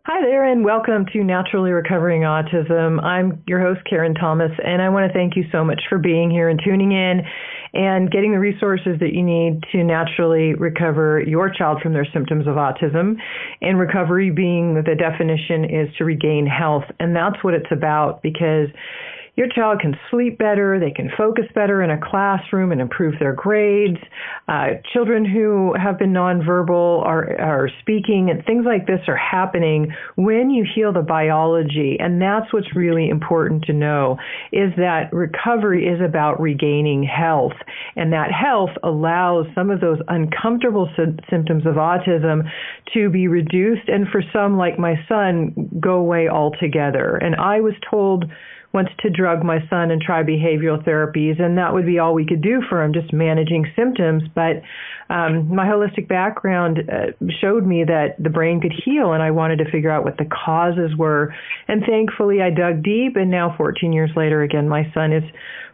Hi there, and welcome to Naturally Recovering Autism. I'm your host, Karen Thomas, and I want to thank you so much for being here and tuning in and getting the resources that you need to naturally recover your child from their symptoms of autism. And recovery being the definition is to regain health, and that's what it's about, because your child can sleep better, they can focus better in a classroom and improve their grades. Children who have been nonverbal are speaking, and things like this are happening when you heal the biology. And that's what's really important to know, is that recovery is about regaining health. And that health allows some of those uncomfortable symptoms of autism to be reduced, and for some, like my son, go away altogether. And I was told once to drug my son and try behavioral therapies, and that would be all we could do for him, just managing symptoms. But my holistic background showed me that the brain could heal, and I wanted to figure out what the causes were. And thankfully, I dug deep, and now 14 years later, again, my son is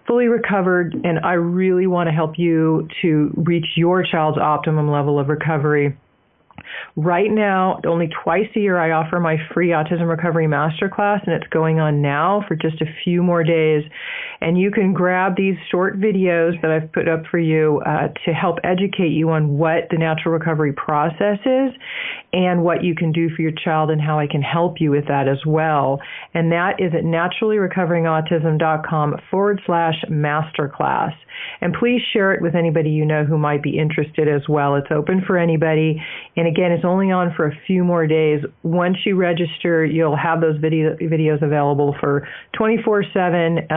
fully recovered, and I really want to help you to reach your child's optimum level of recovery. Right now, only twice a year, I offer my free Autism Recovery Masterclass, and it's going on now for just a few more days. And you can grab these short videos that I've put up for you to help educate you on what the natural recovery process is and what you can do for your child and how I can help you with that as well. And that is at naturallyrecoveringautism.com/masterclass. And please share it with anybody you know who might be interested as well. It's open for anybody. And again, it's only on for a few more days. Once you register, you'll have those videos available for 24/7.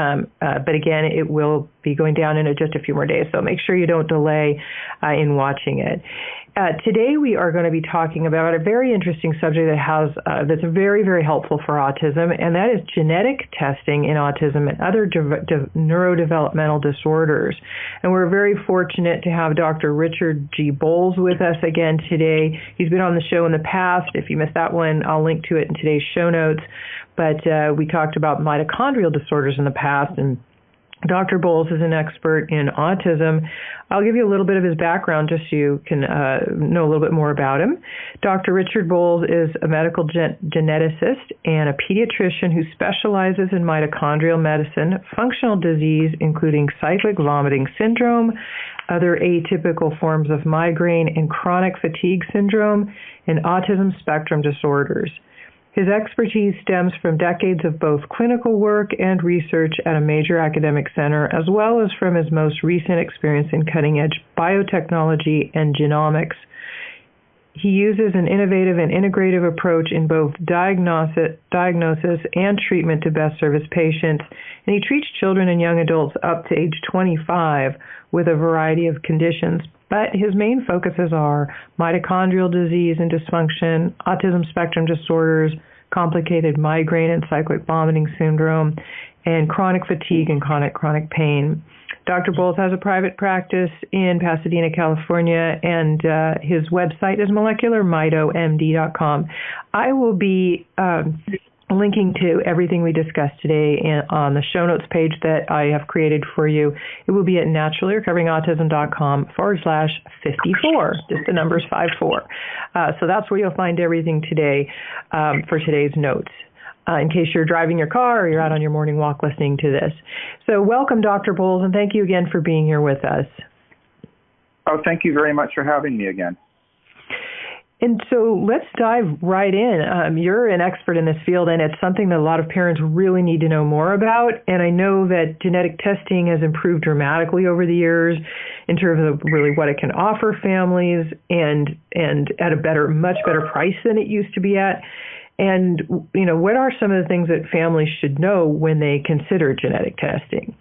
But again, it will be going down in just a few more days. So make sure you don't delay in watching it. Today we are going to be talking about a very interesting subject that's very, very helpful for autism, and that is genetic testing in autism and other neurodevelopmental disorders. And we're very fortunate to have Dr. Richard G. Boles with us again today. He's been on the show in the past. If you missed that one, I'll link to it in today's show notes. But we talked about mitochondrial disorders in the past, and Dr. Boles is an expert in autism. I'll give you a little bit of his background just so you can know a little bit more about him. Dr. Richard Boles is a medical geneticist and a pediatrician who specializes in mitochondrial medicine, functional disease, including cyclic vomiting syndrome, other atypical forms of migraine, and chronic fatigue syndrome, and autism spectrum disorders. His expertise stems from decades of both clinical work and research at a major academic center, as well as from his most recent experience in cutting-edge biotechnology and genomics. He uses an innovative and integrative approach in both diagnosis and treatment to best serve his patients, and he treats children and young adults up to age 25 with a variety of conditions. But his main focuses are mitochondrial disease and dysfunction, autism spectrum disorders, complicated migraine and cyclic vomiting syndrome, and chronic fatigue and chronic pain. Dr. Boles has a private practice in Pasadena, California, and his website is molecularmitomd.com. I will be linking to everything we discussed today on the show notes page that I have created for you. It will be at naturallyrecoveringautism.com/54. Just the numbers 54. So that's where you'll find everything today for today's notes. In case you're driving your car or you're out on your morning walk listening to this. So welcome, Dr. Boles, and thank you again for being here with us. Oh, thank you very much for having me again. And so let's dive right in. You're an expert in this field, and it's something that a lot of parents really need to know more about. And I know that genetic testing has improved dramatically over the years in terms of really what it can offer families, and at a much better price than it used to be at. And, what are some of the things that families should know when they consider genetic testing?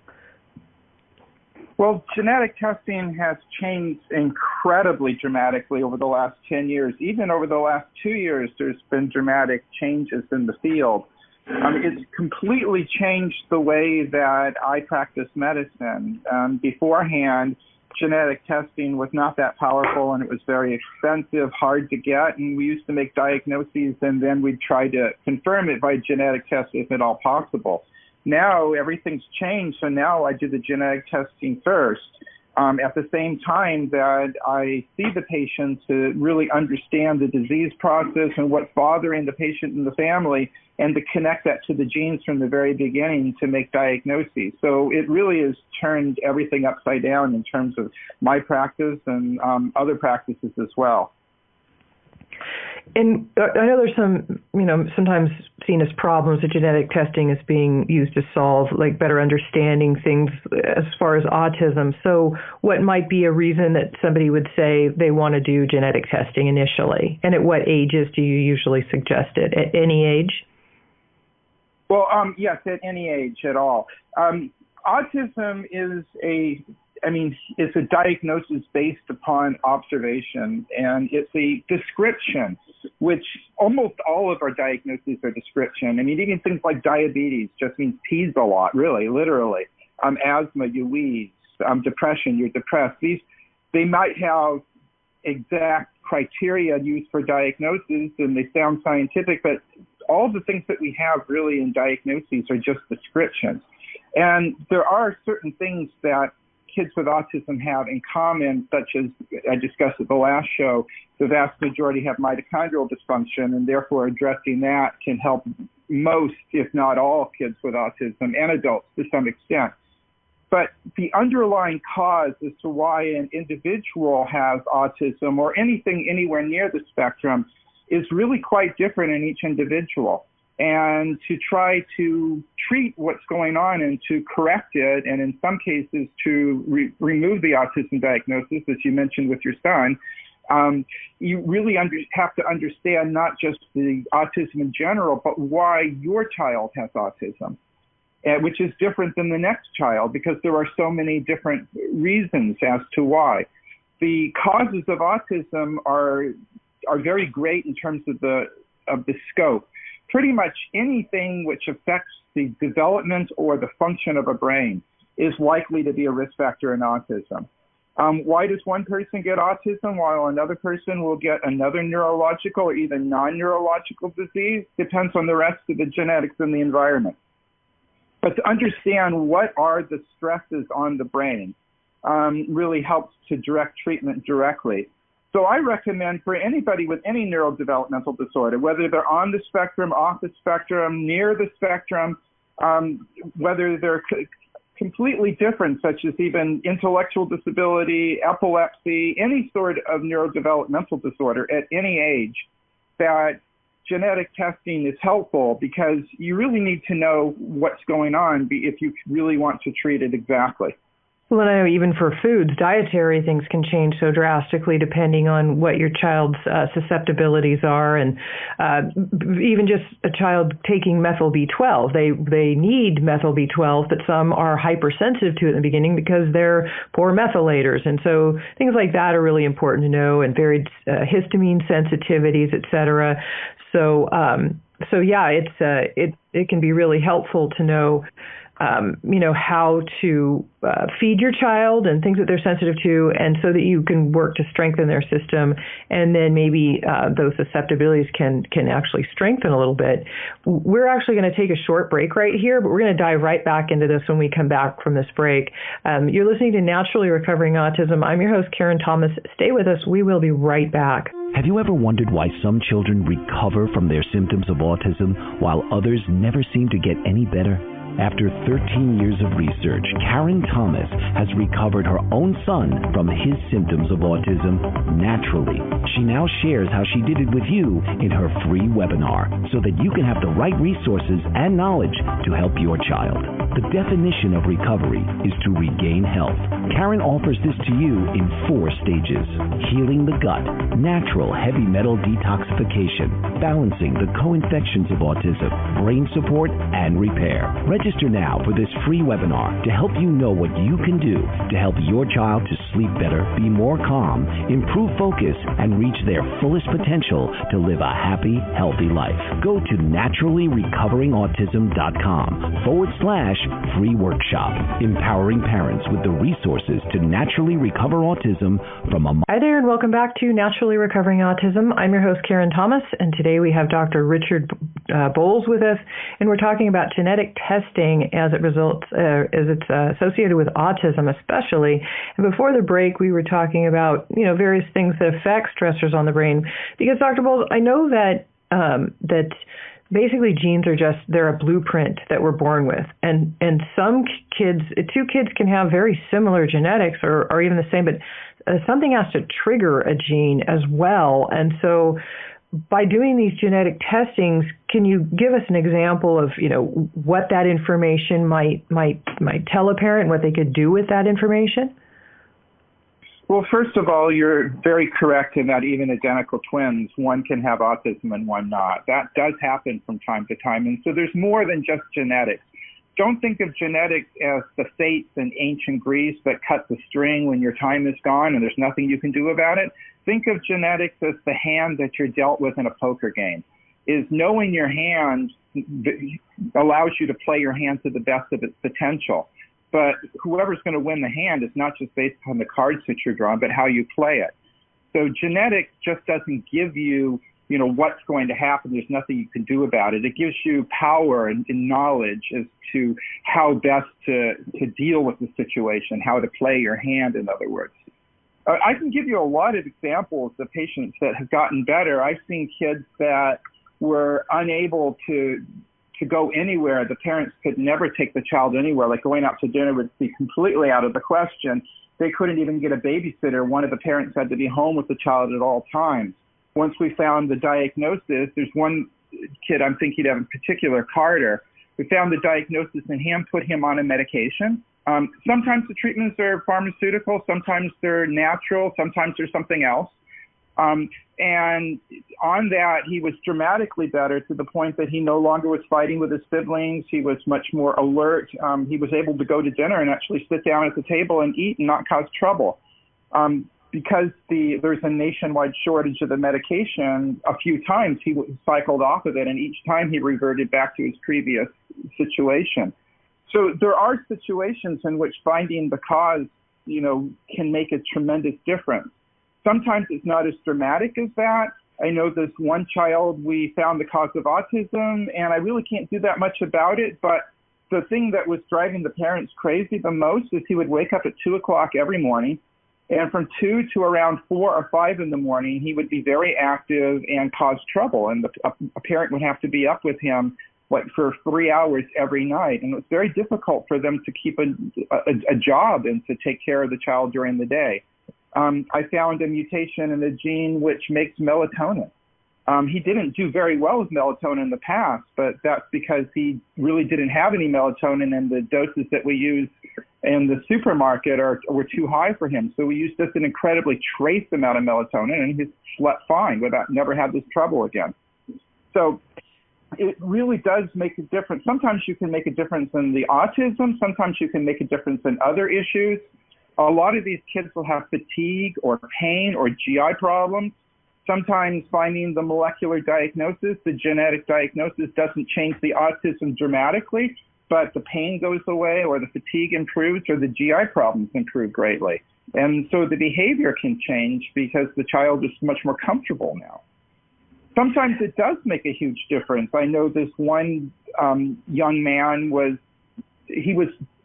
Well, genetic testing has changed incredibly dramatically over the last 10 years. Even over the last 2 years, there's been dramatic changes in the field. It's completely changed the way that I practice medicine. Beforehand, genetic testing was not that powerful, and it was very expensive, hard to get, and we used to make diagnoses, and then we'd try to confirm it by genetic test if at all possible. Now everything's changed, so now I do the genetic testing first. at the same time that I see the patient to really understand the disease process and what's bothering the patient and the family, and to connect that to the genes from the very beginning to make diagnoses. So it really has turned everything upside down in terms of my practice and other practices as well. And I know there's some, sometimes seen as problems that genetic testing is being used to solve, like better understanding things as far as autism. So what might be a reason that somebody would say they want to do genetic testing initially? And at what ages do you usually suggest it? At any age? Well, yes, at any age at all. Autism is it's a diagnosis based upon observation, and it's a description, which almost all of our diagnoses are description. Even things like diabetes just means pees a lot, really, literally. Asthma, you wheeze. Depression, you're depressed. They might have exact criteria used for diagnosis, and they sound scientific, but all the things that we have really in diagnoses are just descriptions. And there are certain things that kids with autism have in common, such as I discussed at the last show. The vast majority have mitochondrial dysfunction, and therefore addressing that can help most, if not all, kids with autism and adults to some extent. But the underlying cause as to why an individual has autism or anything anywhere near the spectrum is really quite different in each individual. And to try to treat what's going on and to correct it, and in some cases to remove the autism diagnosis, as you mentioned with your son, you really have to understand not just the autism in general, but why your child has autism, which is different than the next child, because there are so many different reasons as to why. The causes of autism are very great in terms of the scope. Pretty much anything which affects the development or the function of a brain is likely to be a risk factor in autism. Why does one person get autism while another person will get another neurological or even non-neurological disease? Depends on the rest of the genetics and the environment. But to understand what are the stresses on the brain really helps to direct treatment directly. So I recommend for anybody with any neurodevelopmental disorder, whether they're on the spectrum, off the spectrum, near the spectrum, whether they're completely different, such as even intellectual disability, epilepsy, any sort of neurodevelopmental disorder at any age, that genetic testing is helpful, because you really need to know what's going on if you really want to treat it exactly. Well, and I know even for foods, dietary things can change so drastically depending on what your child's susceptibilities are, and even just a child taking methyl B12. They need methyl B12, but some are hypersensitive to it in the beginning because they're poor methylators, and so things like that are really important to know, and varied histamine sensitivities, et cetera. So yeah, it can be really helpful to know how to feed your child and things that they're sensitive to, and so that you can work to strengthen their system, and then maybe those susceptibilities can actually strengthen a little bit. We're actually going to take a short break right here, but we're going to dive right back into this when we come back from this break. You're listening to Naturally Recovering Autism. I'm your host, Karen Thomas. Stay with us. We will be right back. Have you ever wondered why some children recover from their symptoms of autism while others never seem to get any better? After 13 years of research, Karen Thomas has recovered her own son from his symptoms of autism naturally. She now shares how she did it with you in her free webinar so that you can have the right resources and knowledge to help your child. The definition of recovery is to regain health. Karen offers this to you in 4 stages: healing the gut, natural heavy metal detoxification, balancing the co-infections of autism, brain support, and repair. Register now for this free webinar to help you know what you can do to help your child to sleep better, be more calm, improve focus, and reach their fullest potential to live a happy, healthy life. Go to naturallyrecoveringautism.com/free workshop, empowering parents with the resources to naturally recover autism from a... Hi there, and welcome back to Naturally Recovering Autism. I'm your host, Karen Thomas, and today we have Dr. Richard Boles with us, and we're talking about genetic testing as it's associated with autism especially. And before the break, we were talking about, various things that affect stressors on the brain. Because Dr. Boles, I know that that basically genes are they're a blueprint that we're born with. And some kids, two kids can have very similar genetics or even the same, but something has to trigger a gene as well. And so by doing these genetic testings, can you give us an example of, what that information might tell a parent and what they could do with that information? Well, first of all, you're very correct in that even identical twins, one can have autism and one not. That does happen from time to time. And so there's more than just genetics. Don't think of genetics as the fates in ancient Greece that cut the string when your time is gone and there's nothing you can do about it. Think of genetics as the hand that you're dealt with in a poker game. Is knowing your hand allows you to play your hand to the best of its potential. But whoever's going to win the hand is not just based on the cards that you're drawn, but how you play it. So genetics just doesn't give you, what's going to happen. There's nothing you can do about it. It gives you power and knowledge as to how best to deal with the situation, how to play your hand, in other words. I can give you a lot of examples of patients that have gotten better. I've seen kids that were unable to go anywhere. The parents could never take the child anywhere. Like going out to dinner would be completely out of the question. They couldn't even get a babysitter. One of the parents had to be home with the child at all times. Once we found the diagnosis, there's one kid I'm thinking of in particular, Carter. We found the diagnosis in him, put him on a medication. Sometimes the treatments are pharmaceutical, sometimes they're natural, sometimes there's something else. And on that, he was dramatically better to the point that he no longer was fighting with his siblings. He was much more alert. He was able to go to dinner and actually sit down at the table and eat and not cause trouble. Because there's a nationwide shortage of the medication, a few times he cycled off of it, and each time he reverted back to his previous situation. So there are situations in which finding the cause, can make a tremendous difference. Sometimes it's not as dramatic as that. I know this one child, we found the cause of autism, and I really can't do that much about it, but the thing that was driving the parents crazy the most is he would wake up at 2 o'clock every morning, and from 2 to around 4 or 5 in the morning, he would be very active and cause trouble, and a parent would have to be up with him for 3 hours every night, and it was very difficult for them to keep a job and to take care of the child during the day. I found a mutation in a gene which makes melatonin. He didn't do very well with melatonin in the past, but that's because he really didn't have any melatonin, and the doses that we use in the supermarket were too high for him. So we used just an incredibly trace amount of melatonin, and he slept fine never had this trouble again. So it really does make a difference. Sometimes you can make a difference in the autism. Sometimes you can make a difference in other issues. A lot of these kids will have fatigue or pain or GI problems. Sometimes finding the molecular diagnosis, the genetic diagnosis, doesn't change the autism dramatically, but the pain goes away or the fatigue improves or the GI problems improve greatly. And so the behavior can change because the child is much more comfortable now. Sometimes it does make a huge difference. I know this one young man was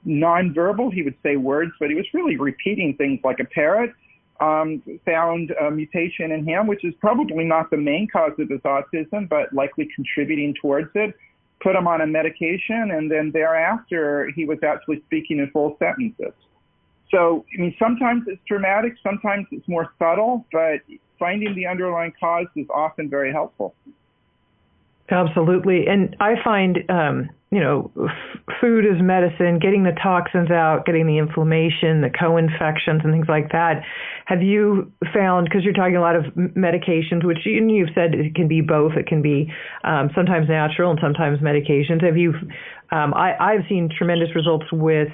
nonverbal. He would say words, but he was really repeating things like a parrot. Found a mutation in him, which is probably not the main cause of his autism, but likely contributing towards it. Put him on a medication, and then thereafter, he was actually speaking in full sentences. So, sometimes it's dramatic, sometimes it's more subtle, but finding the underlying cause is often very helpful. Absolutely. And I find, food is medicine, getting the toxins out, getting the inflammation, the co-infections and things like that. Have you found, because you're talking a lot of medications, which you've said it can be both, it can be sometimes natural and sometimes medications. Have you, I've seen tremendous results with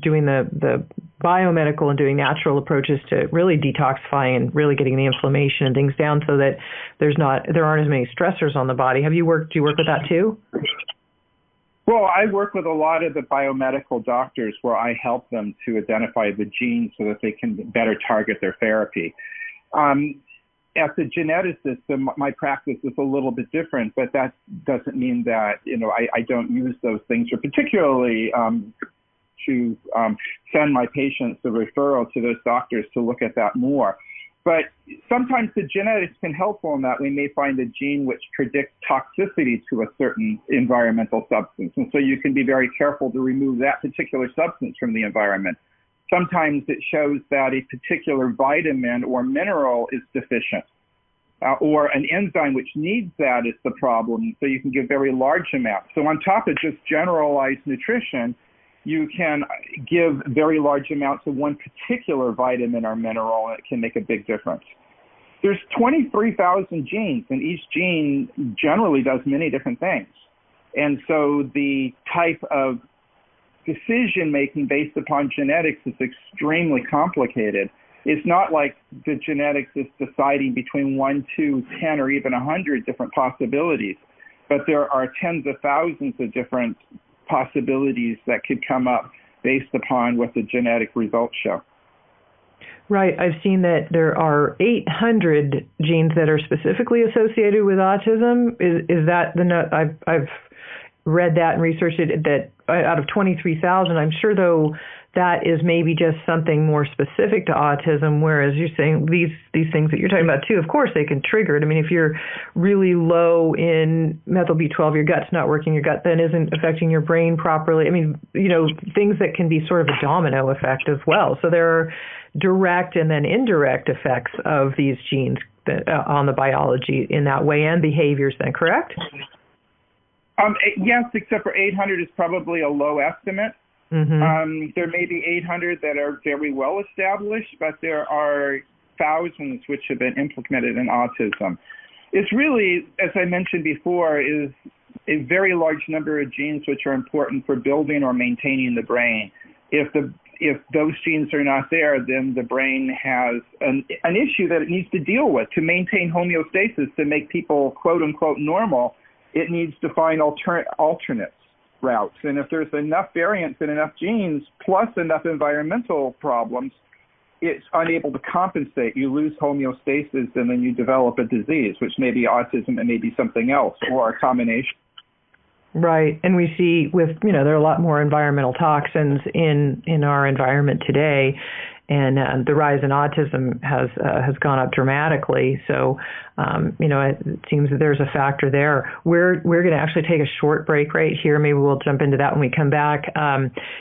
doing the biomedical and doing natural approaches to really detoxifying and really getting the inflammation and things down so that there aren't as many stressors on the body. Do you work with that too? Well, I work with a lot of the biomedical doctors where I help them to identify the genes so that they can better target their therapy. as a geneticist, my practice is a little bit different, but that doesn't mean that, I don't use those things, or particularly to send my patients a referral to those doctors to look at that more. But sometimes the genetics can help in that we may find a gene which predicts toxicity to a certain environmental substance. And so you can be very careful to remove that particular substance from the environment. Sometimes it shows that a particular vitamin or mineral is deficient, or an enzyme which needs that is the problem. So you can give very large amounts. So on top of just generalized nutrition, you can give very large amounts of one particular vitamin or mineral, and it can make a big difference. There's 23,000 genes, and each gene generally does many different things. And so the type of decision-making based upon genetics is extremely complicated. It's not like the genetics is deciding between 1, 2, 10, or even 100 different possibilities, but there are tens of thousands of different possibilities that could come up based upon what the genetic results show. Right. I've seen that there are 800 genes that are specifically associated with autism. Is that the I've read that and researched it, that out of 23,000, I'm sure though that is maybe just something more specific to autism, whereas you're saying these things that you're talking about too, of course they can trigger it. I mean, if you're really low in methyl B12, your gut's not working, your gut then isn't affecting your brain properly. I mean, things that can be sort of a domino effect as well. So there are direct and then indirect effects of these genes on the biology in that way, and behaviors then, correct? Yes, except for 800 is probably a low estimate. Mm-hmm. There may be 800 that are very well established, but there are thousands which have been implemented in autism. It's really, as I mentioned before, is a very large number of genes which are important for building or maintaining the brain. If those genes are not there, then the brain has an issue that it needs to deal with. To maintain homeostasis, to make people quote-unquote normal, it needs to find alternates routes. And if there's enough variants in enough genes plus enough environmental problems, it's unable to compensate. You lose homeostasis and then you develop a disease, which may be autism, it may be something else, or a combination. Right. And we see there are a lot more environmental toxins in our environment today. And the rise in autism has gone up dramatically. So, it seems that there's a factor there. We're going to actually take a short break right here. Maybe we'll jump into that when we come back.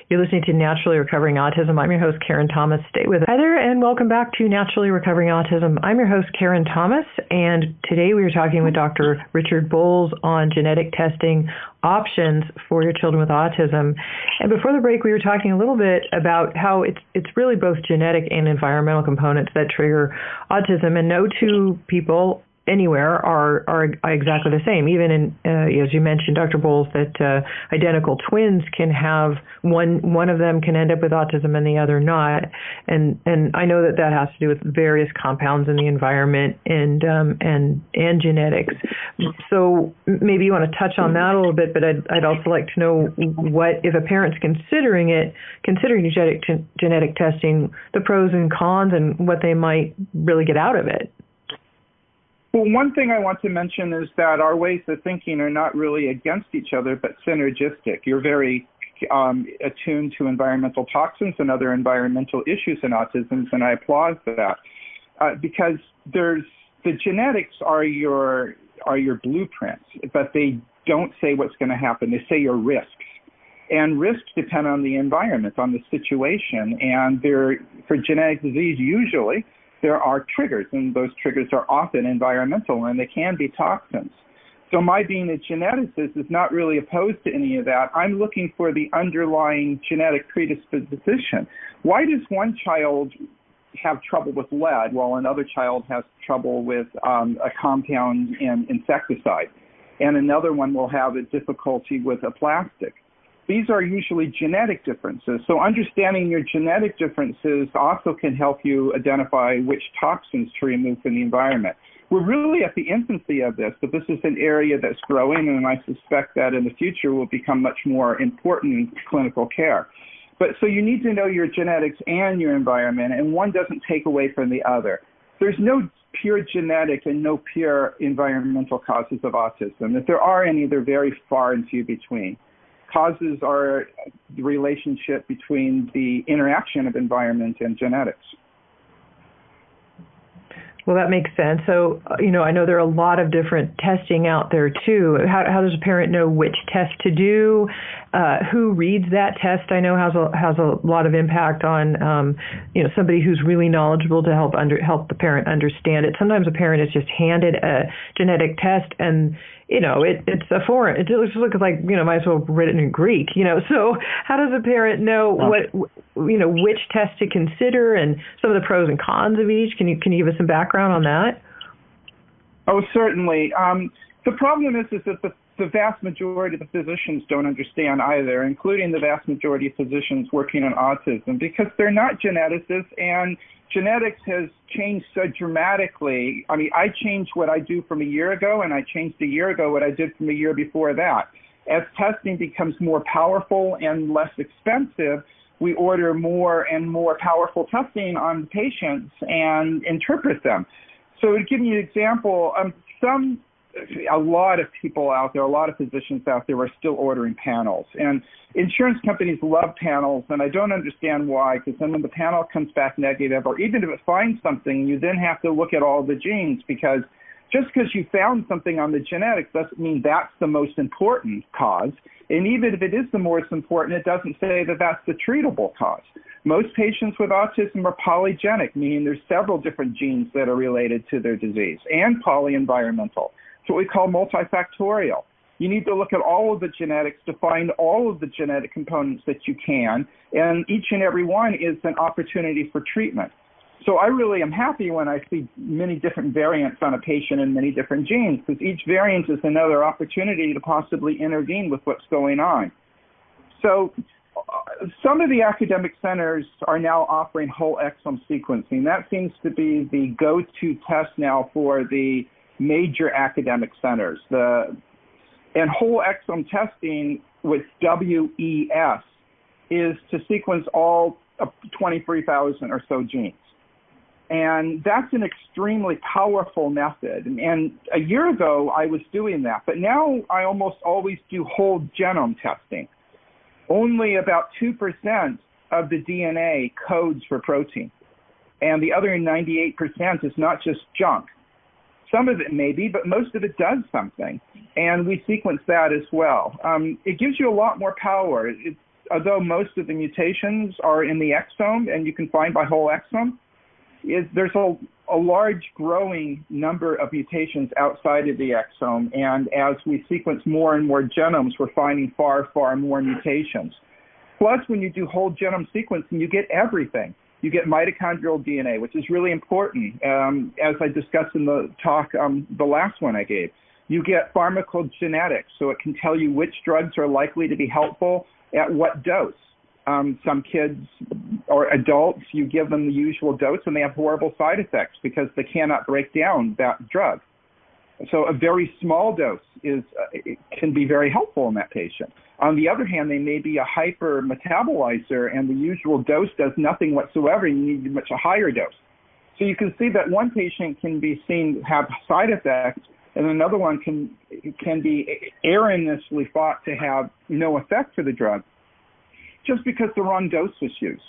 You're listening to Naturally Recovering Autism. I'm your host, Karen Thomas. Stay with us, Heather, and welcome back to Naturally Recovering Autism. I'm your host, Karen Thomas, and today we are talking with Dr. Richard Boles on genetic testing options for your children with autism. And before the break, we were talking a little bit about how it's really both genetic and environmental components that trigger autism, and no two people anywhere are exactly the same. Even in, as you mentioned, Dr. Boles, that identical twins can have one of them can end up with autism and the other not, and I know that has to do with various compounds in the environment and genetics. So maybe you want to touch on that a little bit, but I'd also like to know what, if a parent's considering genetic testing, the pros and cons and what they might really get out of it. Well, one thing I want to mention is that our ways of thinking are not really against each other, but synergistic. You're very attuned to environmental toxins and other environmental issues in autism, and I applaud that because the genetics are your blueprints, but they don't say what's going to happen. They say your risks, and risks depend on the environment, on the situation, and for genetic disease usually there are triggers, and those triggers are often environmental, and they can be toxins. So my being a geneticist is not really opposed to any of that. I'm looking for the underlying genetic predisposition. Why does one child have trouble with lead while another child has trouble with a compound in insecticide, and another one will have a difficulty with a plastic? These are usually genetic differences. So understanding your genetic differences also can help you identify which toxins to remove from the environment. We're really at the infancy of this, but this is an area that's growing, and I suspect that in the future will become much more important in clinical care. But so you need to know your genetics and your environment, and one doesn't take away from the other. there's no pure genetic and no pure environmental causes of autism. If there are any, they're very far and few between. Causes are the relationship between the interaction of environment and genetics. Well, that makes sense. So, I know there are a lot of different testing out there, too. How does a parent know which test to do? Who reads that test? I know has a lot of impact on, somebody who's really knowledgeable to help the parent understand it. Sometimes a parent is just handed a genetic test and, it's a foreign. It looks like, might as well have written in Greek, So how does a parent know which test to consider and some of the pros and cons of each? Can you give us some background on that? Oh, certainly. The problem is that the vast majority of the physicians don't understand either, including the vast majority of physicians working on autism, because they're not geneticists, and genetics has changed so dramatically. I mean, I changed what I do from a year ago, and I changed a year ago what I did from a year before that. As testing becomes more powerful and less expensive, we order more and more powerful testing on patients and interpret them. So to give you an example, a lot of people out there, a lot of physicians out there are still ordering panels. And insurance companies love panels, and I don't understand why, because then when the panel comes back negative, or even if it finds something, you then have to look at all the genes, because just because you found something on the genetics doesn't mean that's the most important cause. And even if it is the most important, it doesn't say that that's the treatable cause. Most patients with autism are polygenic, meaning there's several different genes that are related to their disease, and polyenvironmental. It's what we call multifactorial. You need to look at all of the genetics to find all of the genetic components that you can, and each and every one is an opportunity for treatment. So I really am happy when I see many different variants on a patient and many different genes, because each variant is another opportunity to possibly intervene with what's going on. So some of the academic centers are now offering whole exome sequencing. That seems to be the go-to test now for the major academic centers. And whole exome testing with WES is to sequence all 23,000 or so genes. And that's an extremely powerful method. And a year ago, I was doing that. But now I almost always do whole genome testing. Only about 2% of the DNA codes for protein. And the other 98% is not just junk. Some of it may be, but most of it does something. And we sequence that as well. It gives you a lot more power. Although most of the mutations are in the exome, and you can find by whole exome, there's a large growing number of mutations outside of the exome, and as we sequence more and more genomes, we're finding far, far more mutations. Plus, when you do whole genome sequencing, you get everything. You get mitochondrial DNA, which is really important, as I discussed in the talk, the last one I gave. You get pharmacogenetics, so it can tell you which drugs are likely to be helpful at what dose. Some kids or adults, you give them the usual dose and they have horrible side effects because they cannot break down that drug. So a very small dose can be very helpful in that patient. On the other hand, they may be a hyper metabolizer and the usual dose does nothing whatsoever. You need a much higher dose. So you can see that one patient can be seen have side effects and another one can be erroneously thought to have no effect for the drug, just because the wrong dose was used.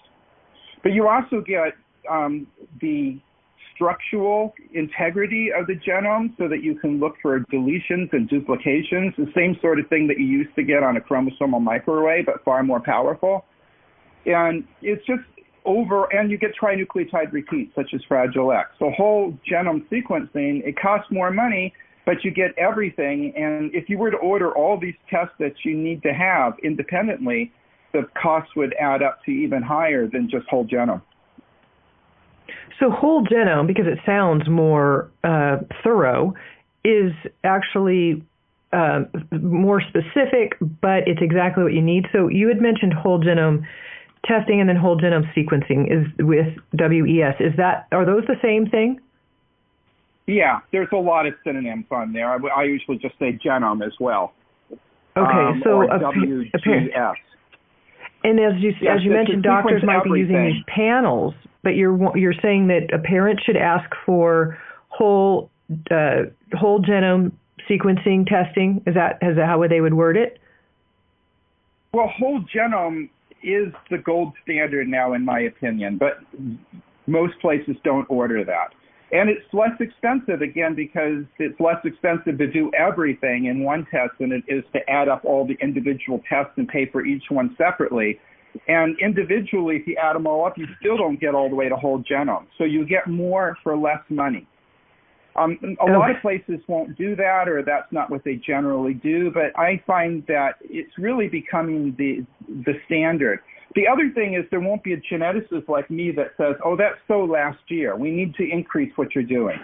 But you also get the structural integrity of the genome so that you can look for deletions and duplications, the same sort of thing that you used to get on a chromosomal microarray, but far more powerful. And it's just and you get trinucleotide repeats, such as Fragile X. So whole genome sequencing, it costs more money, but you get everything. And if you were to order all these tests that you need to have independently, the cost would add up to even higher than just whole genome. So whole genome, because it sounds more thorough, is actually more specific, but it's exactly what you need. So you had mentioned whole genome testing and then whole genome sequencing is with WES. Are those the same thing? Yeah, there's a lot of synonyms on there. I usually just say genome as well. Okay, so or WGS. And as you mentioned, doctors might be using these panels but you're saying that a parent should ask for whole genome sequencing testing. Is that how they would word it? Well, whole genome is the gold standard now, in my opinion, but most places don't order that. And it's less expensive, again, because it's less expensive to do everything in one test than it is to add up all the individual tests and pay for each one separately. And individually, if you add them all up, you still don't get all the way to whole genome. So you get more for less money. A lot of places won't do that, or that's not what they generally do, but I find that it's really becoming the standard. The other thing is there won't be a geneticist like me that says, oh, that's so last year. We need to increase what you're doing.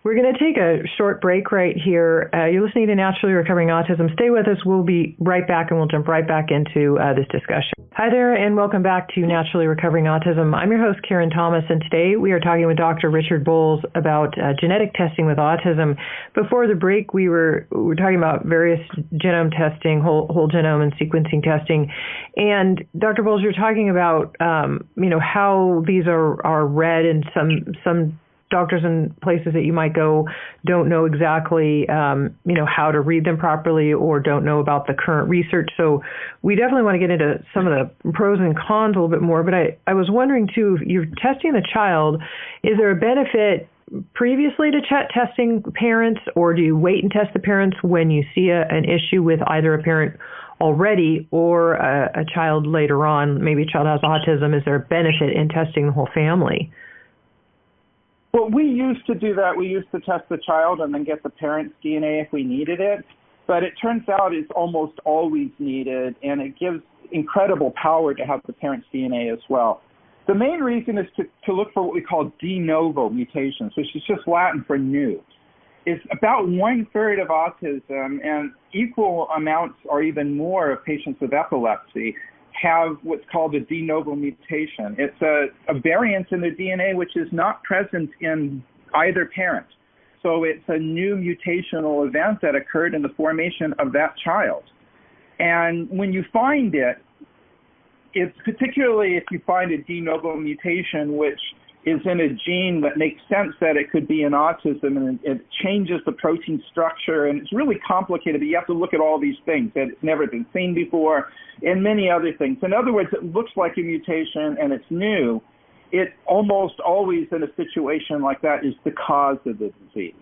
We're going to take a short break right here. You're listening to Naturally Recovering Autism. Stay with us. We'll be right back, and we'll jump right back into this discussion. Hi there, and welcome back to Naturally Recovering Autism. I'm your host, Karen Thomas, and today we are talking with Dr. Richard Boles about genetic testing with autism. Before the break, we were talking about various genome testing, whole genome and sequencing testing. And Dr. Boles, you're talking about how these are read, and some doctors and places that you might go don't know exactly, how to read them properly, or don't know about the current research. So we definitely want to get into some of the pros and cons a little bit more. But I was wondering, too, if you're testing the child, is there a benefit previously to testing parents, or do you wait and test the parents when you see an issue with either a parent already or a child later on? Maybe a child has autism. Is there a benefit in testing the whole family? Well, we used to do that. We used to test the child and then get the parent's DNA if we needed it. But it turns out it's almost always needed, and it gives incredible power to have the parent's DNA as well. The main reason is to look for what we call de novo mutations, which is just Latin for new. It's about 1/3 of autism, and equal amounts or even more of patients with epilepsy have what's called a de novo mutation. It's a variant in the DNA which is not present in either parent. So it's a new mutational event that occurred in the formation of that child. And when you find it, it's particularly if you find a de novo mutation which is in a gene that makes sense that it could be in autism, and it changes the protein structure, and it's really complicated, but you have to look at all these things that it's never been seen before, and many other things. In other words, it looks like a mutation and it's new. It almost always in a situation like that is the cause of the disease.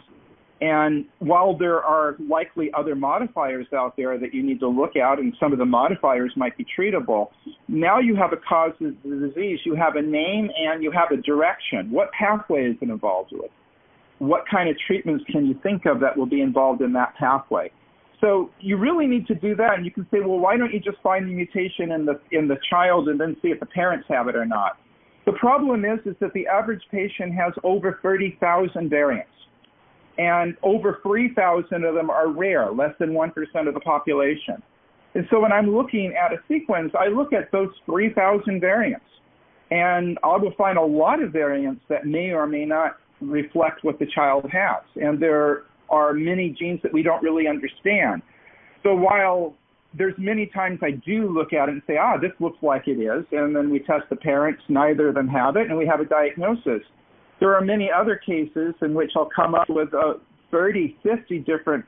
And while there are likely other modifiers out there that you need to look at, and some of the modifiers might be treatable, now you have a cause of the disease. You have a name and you have a direction. What pathway is it involved with? What kind of treatments can you think of that will be involved in that pathway? So you really need to do that, and you can say, well, why don't you just find the mutation in the child and then see if the parents have it or not? The problem is that the average patient has over 30,000 variants. And over 3,000 of them are rare, less than 1% of the population. And so when I'm looking at a sequence, I look at those 3,000 variants. And I will find a lot of variants that may or may not reflect what the child has. And there are many genes that we don't really understand. So while there's many times I do look at it and say, this looks like it is, and then we test the parents, neither of them have it, and we have a diagnosis. There are many other cases in which I'll come up with 30, 50 different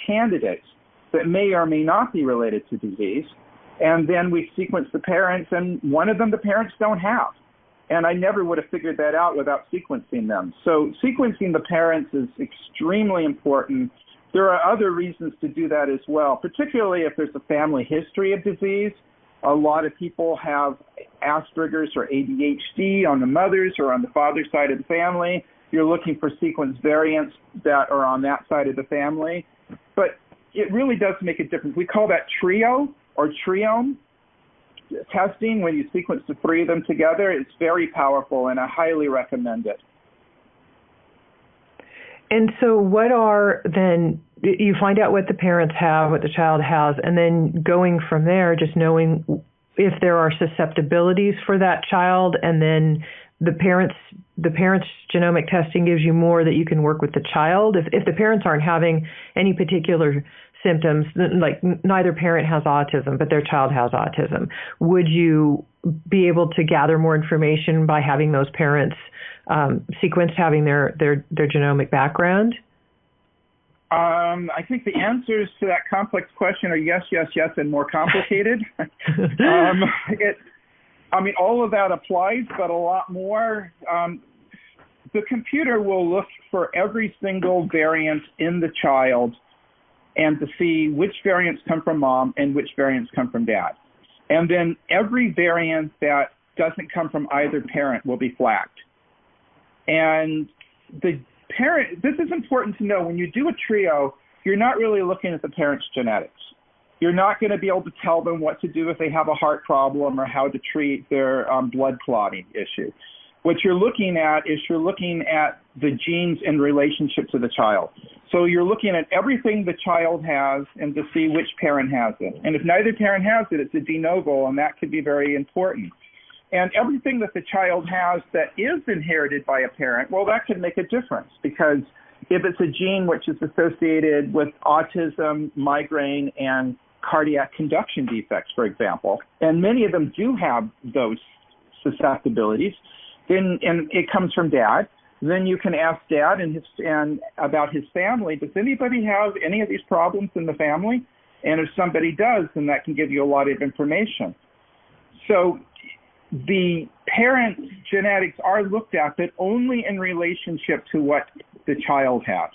candidates that may or may not be related to disease. And then we sequence the parents, and one of them the parents don't have. And I never would have figured that out without sequencing them. So sequencing the parents is extremely important. There are other reasons to do that as well, particularly if there's a family history of disease. A lot of people have Asperger's or ADHD on the mother's or on the father's side of the family. You're looking for sequence variants that are on that side of the family. But it really does make a difference. We call that trio or triome testing. When you sequence the three of them together, it's very powerful, and I highly recommend it. And so what are then, you find out what the parents have, what the child has, and then going from there, just knowing if there are susceptibilities for that child, and then the parents' genomic testing gives you more that you can work with the child. If the parents aren't having any particular symptoms, like neither parent has autism, but their child has autism, would you be able to gather more information by having those parents sequenced, having their genomic background? I think the answers to that complex question are yes, yes, yes, and more complicated. All of that applies, but a lot more. The computer will look for every single variant in the child and to see which variants come from mom and which variants come from dad. And then every variant that doesn't come from either parent will be flagged. And the parent, this is important to know, when you do a trio, you're not really looking at the parent's genetics. You're not going to be able to tell them what to do if they have a heart problem or how to treat their blood clotting issue. What you're looking at is the genes in relationship to the child. So you're looking at everything the child has and to see which parent has it. And if neither parent has it, it's a de novo, and that could be very important. And everything that the child has that is inherited by a parent, well, that could make a difference, because if it's a gene which is associated with autism, migraine, and cardiac conduction defects, for example, and many of them do have those susceptibilities, then, and it comes from dad, then you can ask dad and about his family. Does anybody have any of these problems in the family? And if somebody does, then that can give you a lot of information. So the parent's genetics are looked at, but only in relationship to what the child has.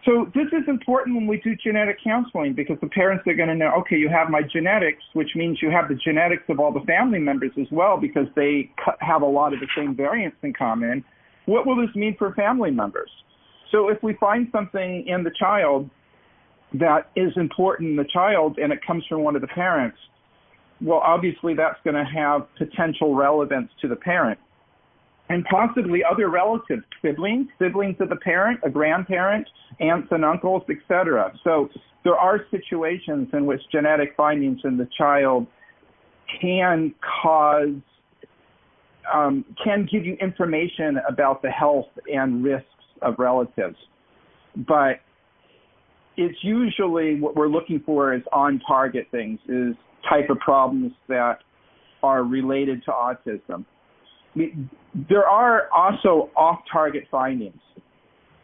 So this is important when we do genetic counseling, because the parents are going to know, okay, you have my genetics, which means you have the genetics of all the family members as well, because they have a lot of the same variants in common. What will this mean for family members? So if we find something in the child that is important in the child and it comes from one of the parents, well, obviously that's going to have potential relevance to the parent. And possibly other relatives, siblings of the parent, a grandparent, aunts and uncles, etc. So there are situations in which genetic findings in the child can give you information about the health and risks of relatives. But it's usually what we're looking for is on-target things, is type of problems that are related to autism. There are also off-target findings.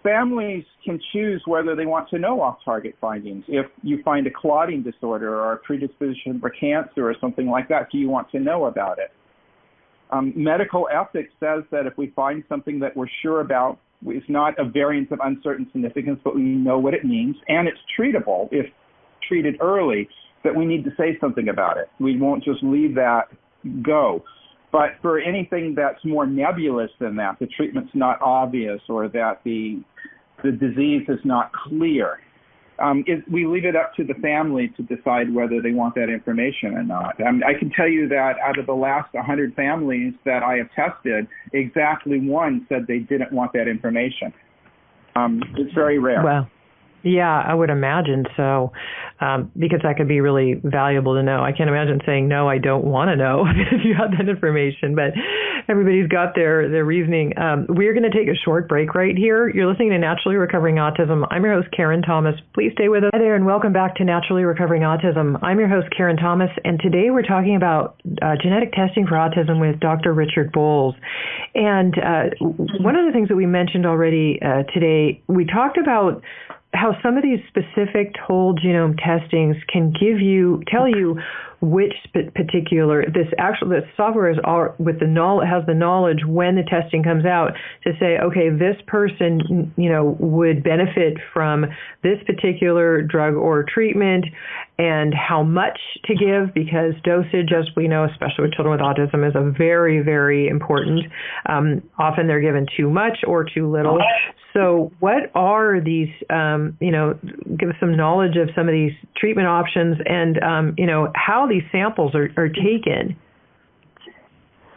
Families can choose whether they want to know off-target findings. If you find a clotting disorder or a predisposition for cancer or something like that, do you want to know about it? Medical ethics says that if we find something that we're sure about, it's not a variant of uncertain significance, but we know what it means, and it's treatable if treated early, that we need to say something about it. We won't just leave that go. But for anything that's more nebulous than that, the treatment's not obvious or that the disease is not clear, we leave it up to the family to decide whether they want that information or not. I can tell you that out of the last 100 families that I have tested, exactly one said they didn't want that information. It's very rare. Wow. Yeah, I would imagine so, because that could be really valuable to know. I can't imagine saying, no, I don't want to know if you have that information, but everybody's got their reasoning. We're going to take a short break right here. You're listening to Naturally Recovering Autism. I'm your host, Karen Thomas. Please stay with us. Hi there, and welcome back to Naturally Recovering Autism. I'm your host, Karen Thomas, and today we're talking about genetic testing for autism with Dr. Richard Boles. And one of the things that we mentioned already today, we talked about how some of these specific whole genome testings can tell you which particular, this software is all with has the knowledge when the testing comes out to say, okay, this person, would benefit from this particular drug or treatment, and how much to give, because dosage, as we know, especially with children with autism, is a very, very important. Often they're given too much or too little. So what are these, give us some knowledge of some of these treatment options and, how these samples are taken.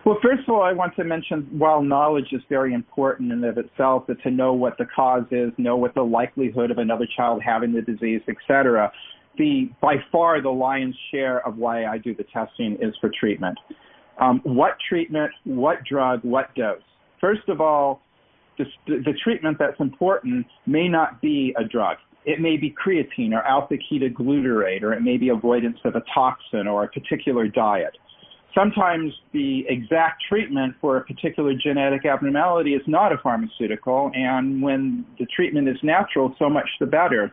Well, first of all, I want to mention, while knowledge is very important in and of itself, that to know what the cause is, know what the likelihood of another child having the disease, et cetera, by far the lion's share of why I do the testing is for treatment. What treatment, what drug, what dose? First of all, the treatment that's important may not be a drug. It may be creatine or alpha-ketoglutarate, or it may be avoidance of a toxin or a particular diet. Sometimes the exact treatment for a particular genetic abnormality is not a pharmaceutical, and when the treatment is natural, so much the better.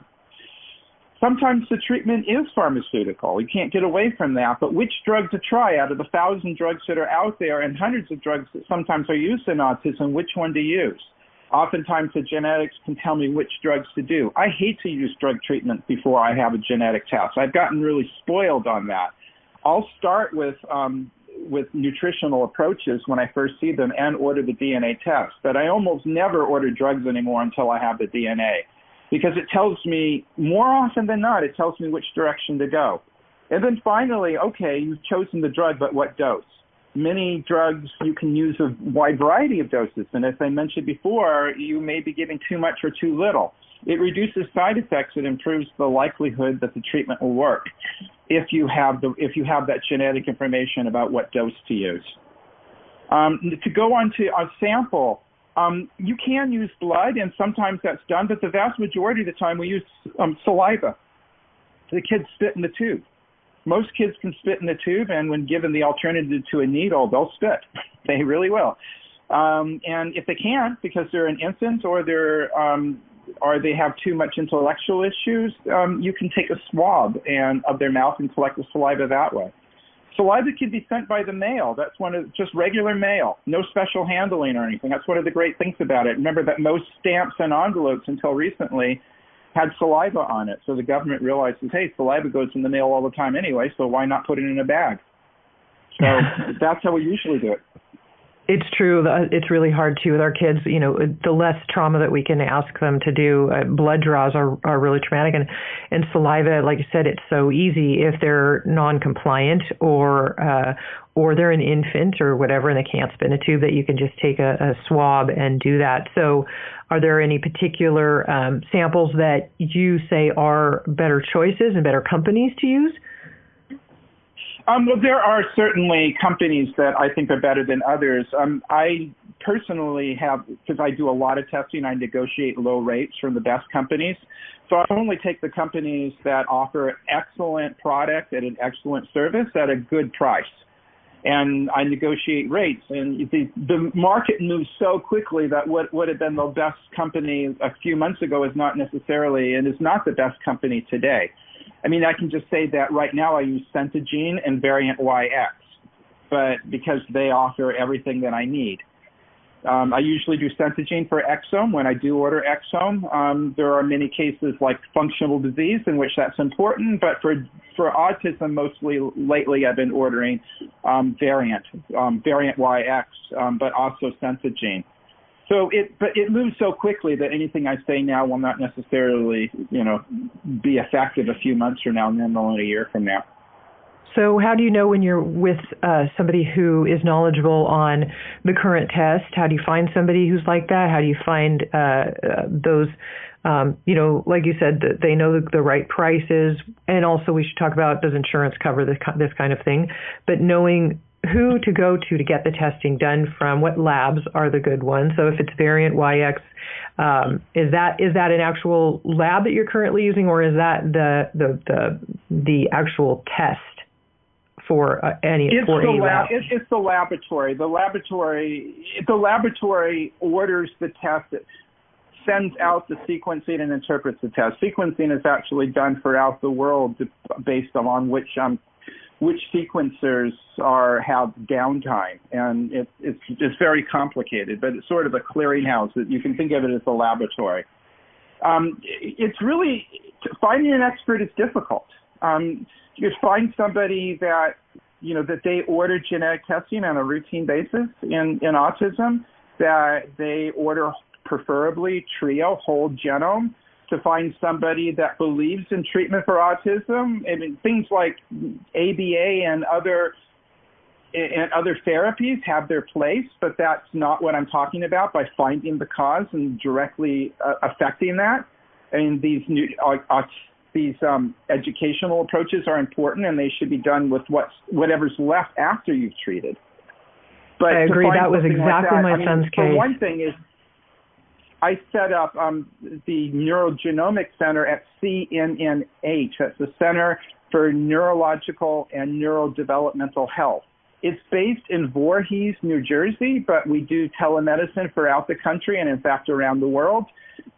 Sometimes the treatment is pharmaceutical. You can't get away from that, but which drug to try out of the 1,000 drugs that are out there and hundreds of drugs that sometimes are used in autism, which one to use? Oftentimes the genetics can tell me which drugs to do. I hate to use drug treatment before I have a genetic test. I've gotten really spoiled on that. I'll start with nutritional approaches when I first see them and order the DNA test, but I almost never order drugs anymore until I have the DNA, because it tells me, more often than not, it tells me which direction to go. And then finally, okay, you've chosen the drug, but what dose? Many drugs, you can use a wide variety of doses, and as I mentioned before, you may be giving too much or too little. It reduces side effects. It improves the likelihood that the treatment will work if you have that genetic information about what dose to use. To go on to a sample, you can use blood, and sometimes that's done, but the vast majority of the time we use saliva. The kids spit in the tube. Most kids can spit in the tube, and when given the alternative to a needle, they'll spit. They really will. And if they can't, because they're an infant or they have too much intellectual issues, you can take a swab of their mouth and collect the saliva that way. Saliva can be sent by the mail. That's just regular mail, no special handling or anything. That's one of the great things about it. Remember that most stamps and envelopes until recently had saliva on it. So the government realizes, hey, saliva goes in the mail all the time anyway, so why not put it in a bag? So that's how we usually do it. It's true. It's really hard, too, with our kids. You know, the less trauma that we can ask them to do, blood draws are really traumatic. And saliva, like you said, it's so easy if they're non-compliant or they're an infant or whatever and they can't spit in a tube, that you can just take a swab and do that. So are there any particular samples that you say are better choices and better companies to use? Well, there are certainly companies that I think are better than others. I personally have, because I do a lot of testing, I negotiate low rates from the best companies. So I only take the companies that offer excellent product at an excellent service at a good price. And I negotiate rates. And the market moves so quickly that what would have been the best company a few months ago is not necessarily, and is not the best company today. I mean, I can just say that right now I use Centogene and Variant YX, but because they offer everything that I need. I usually do Centogene for exome. When I do order exome, there are many cases like functional disease in which that's important, but for autism, mostly lately I've been ordering Variant YX, but also Centogene. So it moves so quickly that anything I say now will not necessarily, be effective a few months from now, and then only a year from now. So how do you know when you're with somebody who is knowledgeable on the current test? How do you find somebody who's like that? How do you find those, like you said, that they know the right prices? And also we should talk about, does insurance cover this kind of thing? But knowing who to go to get the testing done from, what labs are the good ones. So if it's Variant YX, is that an actual lab that you're currently using, or is that the actual test for any? It's for the any lab. lab? It's the laboratory. The laboratory orders the test. It sends out the sequencing and interprets the test. Sequencing is actually done throughout the world based on which sequencers have downtime, and it's very complicated, but it's sort of a clearinghouse. That you can think of it as a laboratory. It's really, finding an expert is difficult. You find somebody that they order genetic testing on a routine basis in autism, that they order preferably trio, whole genome, to find somebody that believes in treatment for autism. I mean, things like ABA and other therapies have their place, but that's not what I'm talking about by finding the cause and directly affecting that. And these educational approaches are important, and they should be done with whatever's left after you've treated. But I agree. That was exactly my son's case. For one thing is, I set up the Neurogenomic Center at CNNH. That's the Center for Neurological and Neurodevelopmental Health. It's based in Voorhees, New Jersey, but we do telemedicine throughout the country and, in fact, around the world.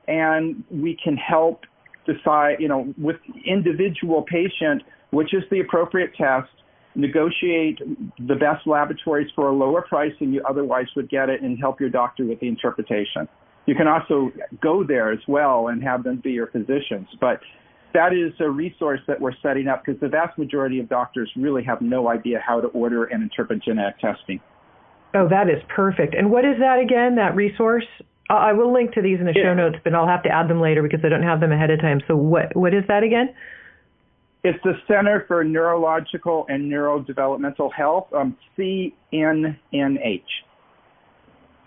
And we can help decide, with individual patient, which is the appropriate test, negotiate the best laboratories for a lower price than you otherwise would get it, and help your doctor with the interpretation. You can also go there as well and have them be your physicians. But that is a resource that we're setting up because the vast majority of doctors really have no idea how to order and interpret genetic testing. Oh, that is perfect. And what is that again, that resource? I will link to these in the show notes, but I'll have to add them later because I don't have them ahead of time. So what is that again? It's the Center for Neurological and Neurodevelopmental Health, CNNH.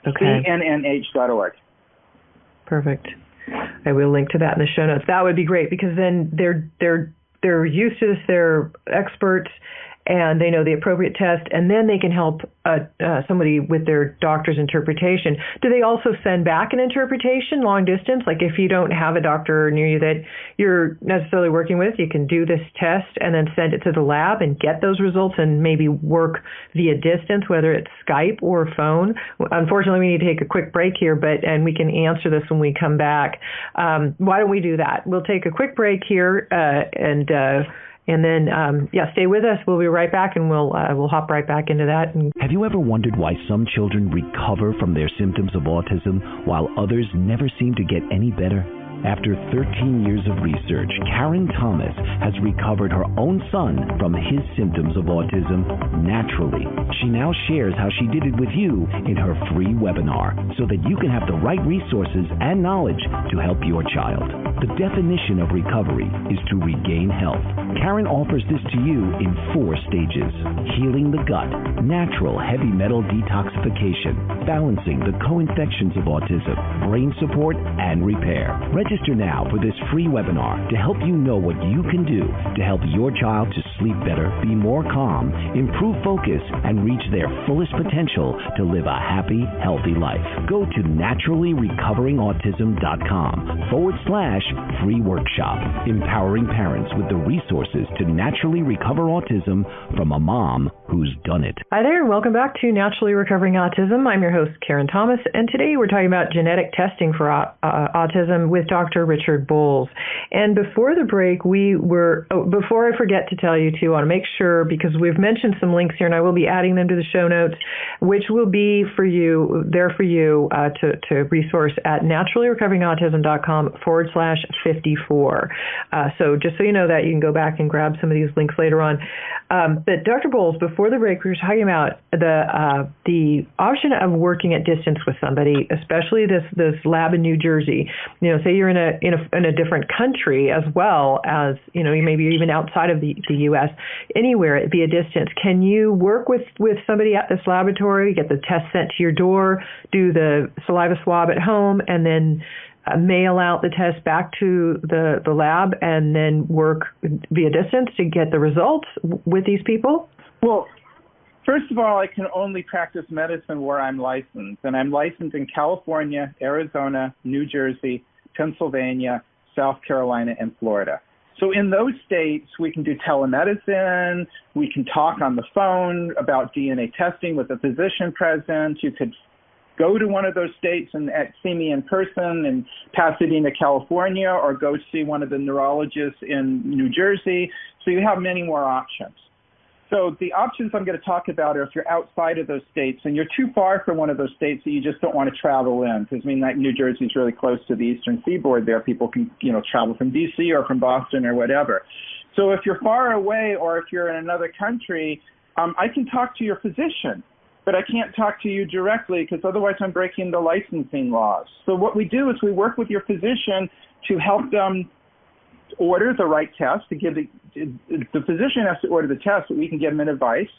Okay. CNNH.org. Perfect. I will link to that in the show notes. That would be great because then they're used to this. They're experts and they know the appropriate test, and then they can help somebody with their doctor's interpretation. Do they also send back an interpretation long distance? Like if you don't have a doctor near you that you're necessarily working with, you can do this test and then send it to the lab and get those results and maybe work via distance, whether it's Skype or phone. Unfortunately, we need to take a quick break here, and we can answer this when we come back. Why don't we do that? We'll take a quick break here and then, stay with us. We'll be right back, and we'll hop right back into that. Have you ever wondered why some children recover from their symptoms of autism while others never seem to get any better? After 13 years of research, Karen Thomas has recovered her own son from his symptoms of autism naturally. She now shares how she did it with you in her free webinar so that you can have the right resources and knowledge to help your child. The definition of recovery is to regain health. Karen offers this to you in 4 stages: healing the gut, natural heavy metal detoxification, balancing the co-infections of autism, brain support, and repair. Register now for this free webinar to help you know what you can do to help your child to sleep better, be more calm, improve focus, and reach their fullest potential to live a happy, healthy life. Go to naturallyrecoverinautism.com/free workshop, empowering parents with the resources to naturally recover autism from a mom who's done it. Hi there, and welcome back to Naturally Recovering Autism. I'm your host, Karen Thomas, and today we're talking about genetic testing for autism with Dr. Richard Boles. And before the break, before I forget to tell you too, I want to make sure, because we've mentioned some links here, and I will be adding them to the show notes, which will be for you to resource at naturallyrecoveringautism.com/54. So just so you know that, you can go back and grab some of these links later on. But Dr. Boles, before the break, we were talking about the option of working at distance with somebody, especially this lab in New Jersey. Say you're in a different country as well as, maybe even outside of the U.S., anywhere via distance. Can you work with somebody at this laboratory, get the test sent to your door, do the saliva swab at home, and then mail out the test back to the lab and then work via distance to get the results with these people? Well, first of all, I can only practice medicine where I'm licensed, and I'm licensed in California, Arizona, New Jersey, Pennsylvania, South Carolina, and Florida. So in those states, we can do telemedicine. We can talk on the phone about DNA testing with a physician present. You could go to one of those states and see me in person in Pasadena, California, or go see one of the neurologists in New Jersey. So you have many more options. So the options I'm going to talk about are if you're outside of those states and you're too far from one of those states that you just don't want to travel in, because like New Jersey is really close to the eastern seaboard there. People can, travel from D.C. or from Boston or whatever. So if you're far away or if you're in another country, I can talk to your physician, but I can't talk to you directly because otherwise I'm breaking the licensing laws. So what we do is we work with your physician to help them order the right test. The physician has to order the test, but we can give them advice.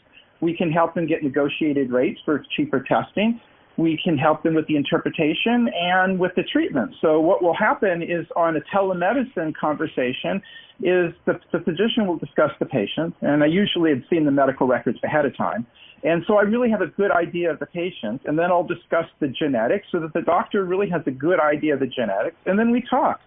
We can help them get negotiated rates for cheaper testing. We can help them with the interpretation and with the treatment. So what will happen is on a telemedicine conversation is the physician will discuss the patient, and I usually had seen the medical records ahead of time. And so I really have a good idea of the patient, and then I'll discuss the genetics so that the doctor really has a good idea of the genetics, and then we talk.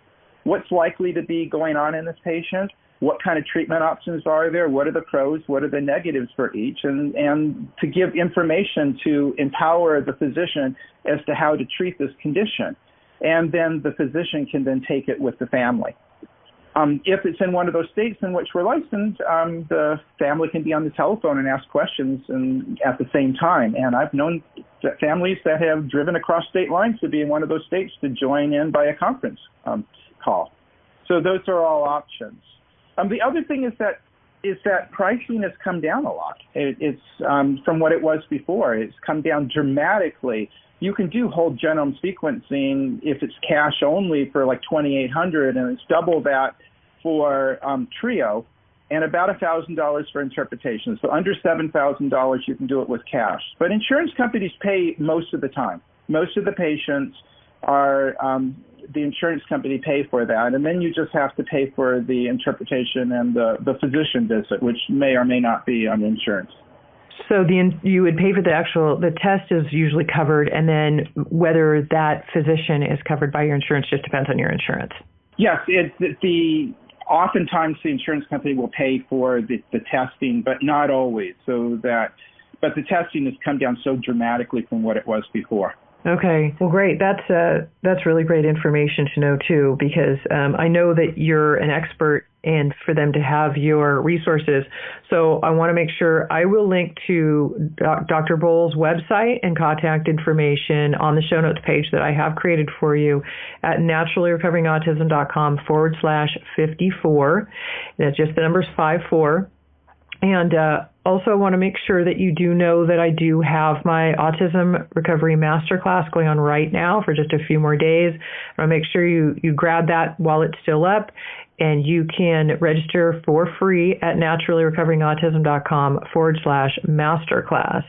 What's likely to be going on in this patient? What kind of treatment options are there? What are the pros? What are the negatives for each? And to give information to empower the physician as to how to treat this condition. And then the physician can then take it with the family. If it's in one of those states in which we're licensed, the family can be on the telephone and ask questions at the same time. And I've known families that have driven across state lines to be in one of those states to join in by a conference call. So those are all options. The other thing is that pricing has come down a lot. It's from what it was before. It's come down dramatically. You can do whole genome sequencing if it's cash only for like $2,800, and it's double that for Trio, and about $1,000 for interpretation. So under $7,000, you can do it with cash. But insurance companies pay most of the time. Most of the patients are the insurance company pay for that, and then you just have to pay for the interpretation and the physician visit, which may or may not be on insurance. So you would pay for the test is usually covered, and then whether that physician is covered by your insurance just depends on your insurance. Yes, oftentimes the insurance company will pay for the testing, but not always. But the testing has come down so dramatically from what it was before. Okay. Well, great. That's really great information to know, too, because I know that you're an expert and for them to have your resources. So I want to make sure I will link to Dr. Boles' website and contact information on the show notes page that I have created for you at naturallyrecoveringautism.com/54. That's just the numbers 54. And also I want to make sure that you do know that I do have my Autism Recovery Masterclass going on right now for just a few more days. I want to make sure you grab that while it's still up, and you can register for free at naturallyrecoveringautism.com/masterclass.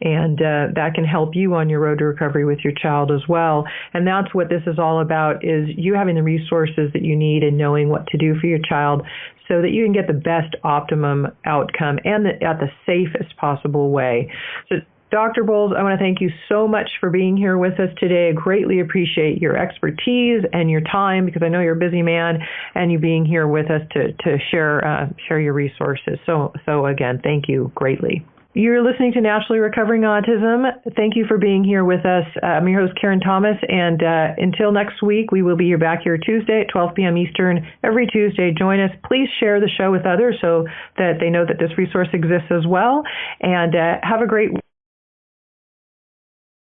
And that can help you on your road to recovery with your child as well. And that's what this is all about, is you having the resources that you need and knowing what to do for your child so that you can get the best optimum outcome and at the safest possible way. So Dr. Boles, I want to thank you so much for being here with us today. I greatly appreciate your expertise and your time, because I know you're a busy man, and you being here with us to share your resources. So again, thank you greatly. You're listening to Naturally Recovering Autism. Thank you for being here with us. I'm your host, Karen Thomas, and until next week, we will be back here Tuesday at 12 p.m. Eastern every Tuesday. Join us. Please share the show with others so that they know that this resource exists as well, and have a great week.